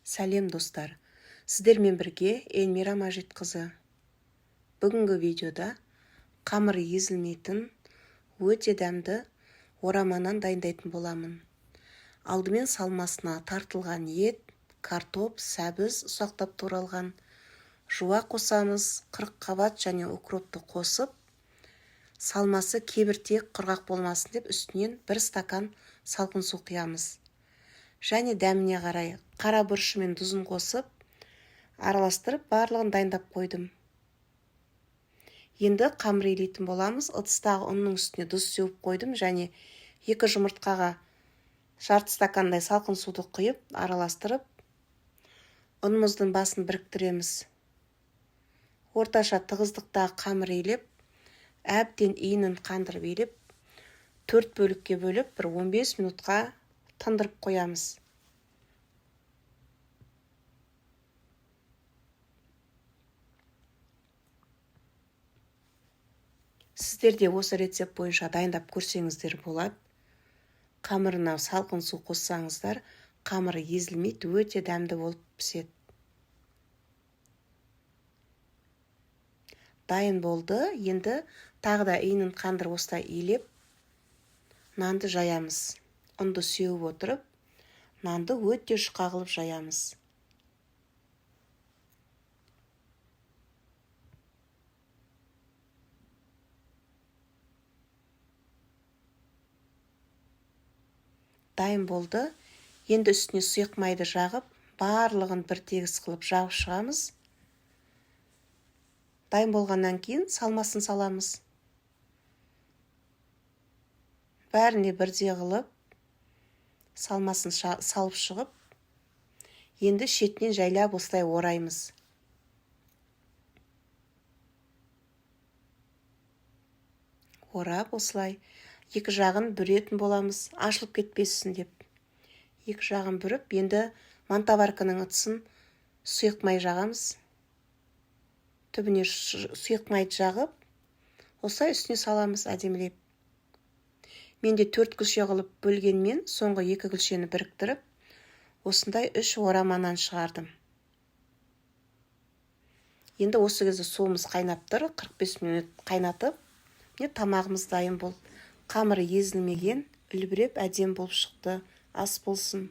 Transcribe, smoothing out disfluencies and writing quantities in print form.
Сәлем достар, сіздермен бірге Эльмира Мәжитқызы. Бүгінгі видеода қамыры езілмейтін, өте дәмді ораманан дайындайтын боламын. Алдымен салмасына тартылған ет, картоп, сәбіз ұсақтап туралған, жуа қосамыз, 40 қабат және укропты қосып, салмасы кебіртек құрғақ болмасын деп үстінен 1 стакан салқын су құямыз. Және дәміне қарай қара бұрышы мен тұзын қосып, араластырып барлығын дайындап қойдым. Енді қамыр илейтін боламыз. Ыдыстағы ұнның үстіне тұз сеуіп қойдым және 2 жұмыртқаға жарты стакандай салқын суды құйып, араластырып, ұнымыздың басын біріктіреміз. Орташа тығыздықтағы қамыр илеп, әбден иінін қандырып илеп, 4 бөлікке бөліп, 15 минутқа тындырып қоямыз. Сіздер де осы рецепт бойынша дайындап көрсеңіздер болады. Қамырына салқын су қоссаңыздар, қамыры езілмейді, өте дәмді болып піседі. Дайын болды. Енді тағы да иінін қандырып осылай илеп, нанды жаямыз. Ұнды сеуіп отырып, нанды өте жұқа қылып жаямыз. Дайын болды. Енді үстіне сұйық майды жағып, барлығын бір тегіс қылып жағып шығамыз. Дайын болғаннан кейін салмасын саламыз. Бәріне бірдей қылып, салмасын салып шығып, енді шетінен жайлап осылай ораймыз. Орап осылай екі жағын бүретін боламыз, ашылып кетпесін деп. Екі жағын бүріп, енді мантаварканың ыдысын сұйық май жағамыз. Түбіне сұйық майды жағып, осылай үстіне саламыз әдемілеп. Менде 4 күлше қылып бөлгенмен, соңғы 2 күлшені біріктіріп, осындай 3 ораманан шығардым. Енді осы кезде суымыз қайнап тұр, 45 минут қайнатып, тамағымыз дайын болып, қамыры езілмеген, үлбіреп әдем болып шықты. Ас болсын.